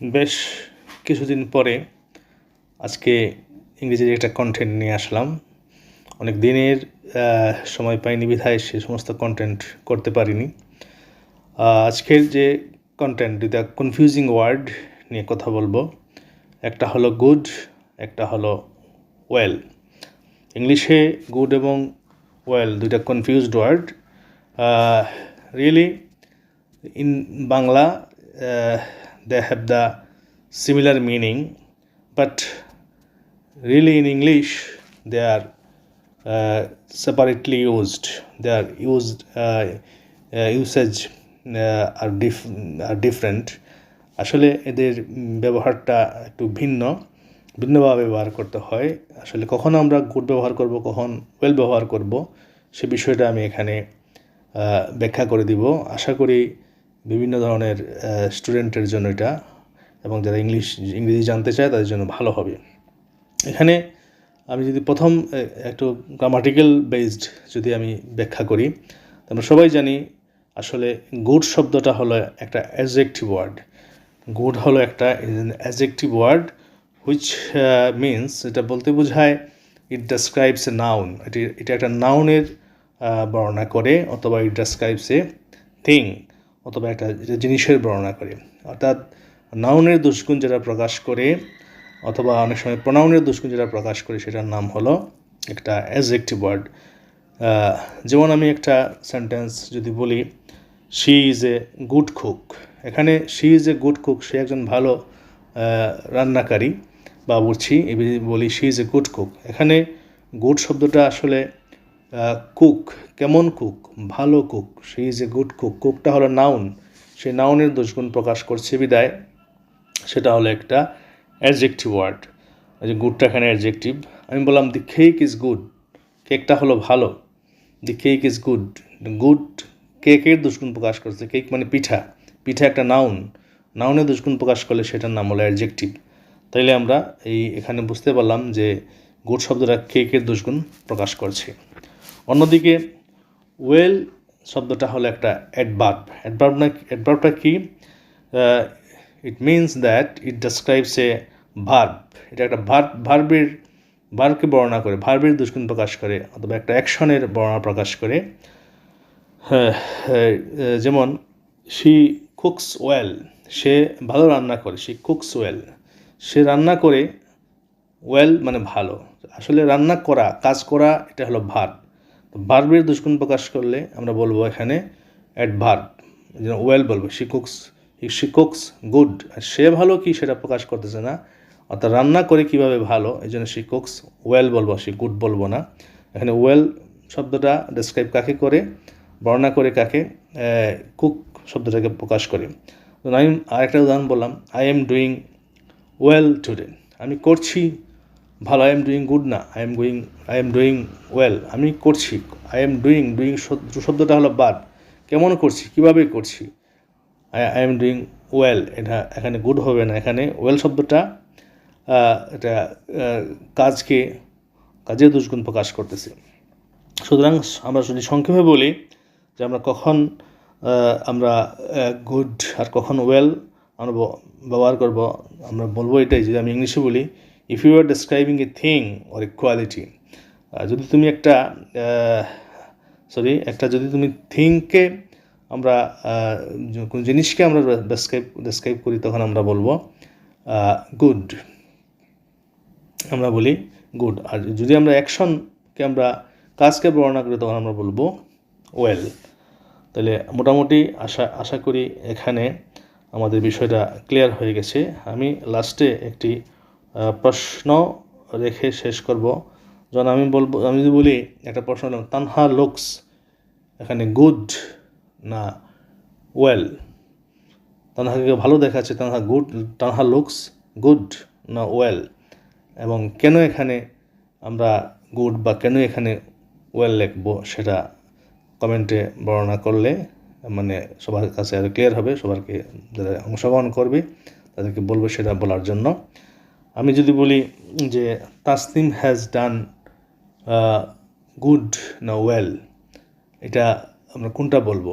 বেশ কিছুদিন পরে আজকে ইংরেজির একটা কন্টেন্ট নিয়ে আসলাম। অনেক দিনের সময় পাইনি বিধায় সে সমস্ত কন্টেন্ট করতে পারিনি। আজকের যে কন্টেন্ট, দুটা কনফিউজিং ওয়ার্ড নিয়ে কথা বলবো। একটা হলো গুড, একটা হলো ওয়েল। ইংলিশে গুড এবং ওয়েল দুইটা confused word. Really in Bangla they have the similar meaning, but really in English they are separately used. Their usage are different. আসলে এদের ব্যবহারটা একটু ভিন্নভাবে ব্যবহার করতে হয়। আসলে কখন আমরা গুড ব্যবহার করব, কখন ওয়েল ব্যবহার করব, সে বিষয়টা আমি এখানে ব্যাখ্যা করে দিব। আশা করি বিভিন্ন ধরনের স্টুডেন্টের জন্য এটা, এবং যারা ইংরেজি জানতে চায় তাদের জন্য ভালো হবে। এখানে আমি যদি প্রথম একটু গ্রামাটিক্যাল বেসড যদি আমি ব্যাখ্যা করি, আমরা সবাই জানি আসলে গুড শব্দটা হলো একটা অ্যাডজেক্টিভ ওয়ার্ড। গুড হলো একটা অ্যাডজেক্টিভ ওয়ার্ড হুইচ মিনস, এটা বলতে বোঝায় ইট ডেসক্রাইবস এ নাউন। এটা একটা নাউনের বর্ণনা করে, অথবা ইট ডেসক্রাইবস এ থিং, অথবা একটা জিনিসের বর্ণনা করে। অর্থাৎ নাউনের দুষ্গুণ যেটা প্রকাশ করে, অথবা অনেক সময় প্রোনাউনের দুষ্গুণ যেটা প্রকাশ করে, সেটার নাম হলো একটা অ্যাডজেক্টিভ ওয়ার্ড। যেমন আমি একটা সেন্টেন্স যদি বলি, she is a good cook. এখানে she is a good cook, সে একজন ভালো রান্নাকারী বাবুর্চি। বলি she is a good cook. এখানে গুড শব্দটা আসলে কুক, কেমন কুক, ভালো cook. She is a good cook, কুকটা হলো নাউন, সেই নাউনের দোষগুণ প্রকাশ করছে বিদায় সেটা হলো একটা অ্যাডজেক্টিভ ওয়ার্ড। যে গুডটা এখানে অ্যাডজেক্টিভ। আমি বললাম দি কেক ইজ গুড, কেকটা হলো ভালো। দি কেক ইজ গুড, গুড কেকের দুষ্গুণ প্রকাশ করছে। কেক মানে পিঠা, পিঠা একটা নাউনের দুষ্গুণ প্রকাশ করলে সেটার নাম হলো অ্যাডজেক্টিভ। তাইলে আমরা এখানে বুঝতে পারলাম যে গুড শব্দটা কেকের দুষ্গুণ প্রকাশ করছে। অন্যদিকে ওয়েল শব্দটা হলো একটা অ্যাডভার্ব। অ্যাডভার্বটা কি? It means that it describes A verb. এটা একটা ভার্বকে বর্ণনা করে, ভার্বের দুষ্গুণ প্রকাশ করে, অথবা একটা অ্যাকশনের বর্ণনা প্রকাশ করে। যেমন শি কুকস ওয়েল, সে ভালো রান্না করে। শি কুকস ওয়েল, সে রান্না করে। ওয়েল মানে ভালো। আসলে রান্না করা, কাজ করা, এটা হলো ভার্ব। ভার্বের দুষ্গুণ প্রকাশ করলে আমরা বলবো এখানে অ্যাডভার্ব। যেন ওয়েল বলবো, শি কুকস গুড। আর সে ভালো কি সেটা প্রকাশ করতেছে না, অর্থাৎ রান্না করে কিভাবে ভালো, এই জন্য শি কুকস ওয়েল বলবো, শি গুড বলবো না। এখানে ওয়েল শব্দটা ডেসক্রাইব কাকে করে, বর্ণনা করে কাকে? কুক শব্দটাকে প্রকাশ করে। আমি আরেকটা উদাহরণ বললাম, I am doing well today. আমি করছি ভালো। আই এম ডুইং গুড না, আই এম ডুইং ওয়েল। আমি করছি। আই এম ডুইং শব্দটা হলো ভার্ব। কেমন করছি, কীভাবে করছি? আই এম ডুইং ওয়েল, এটা এখানে গুড হবে না। এখানে ওয়েল শব্দটা এটা কাজের দুষ্গুণ প্রকাশ করতেছে। সুতরাং আমরা যদি সংক্ষেপে বলি যে আমরা কখন আমরা গুড আর কখন ওয়েল আমরা ব্যবহার করব, আমরা বলবো এটাই। যদি আমি ইংলিশে বলি, if you are describing a thing or a quality, যদি তুমি যদি তুমি থিংকে আমরা কোন জিনিসকে আমরা ডেসক্রাইব করি, তখন আমরা বলবো গুড, আমরা বলি গুড। আর যদি আমরা অ্যাকশনকে, আমরা কাজকে বর্ণনা করি, তখন আমরা বলবো ওয়েল। তাহলে মোটামুটি আশা করি এখানে আমাদের বিষয়টা ক্লিয়ার হয়ে গেছে। আমি লাস্টে একটি প্রশ্ন রেখে শেষ করব। যখন আমি যদি বলি একটা প্রশ্ন, তানহা লুকস, এখানে গুড না ওয়েল? তানহাকে ভালো দেখাচ্ছে, তানহা লুকস গুড না ওয়েল? এবং কেন এখানে আমরা গুড বা কেন এখানে ওয়েল লিখবো, সেটা কমেন্টে বর্ণনা করলে মানে সবার কাছে আরও ক্লিয়ার হবে। সবারকে যারা অংশগ্রহণ করবে তাদেরকে বলবো সেটা বলার জন্য। আমি যদি বলি যে তাসনিম হ্যাজ ডান গুড না ওয়েল, এটা আমরা কোনটা বলবো?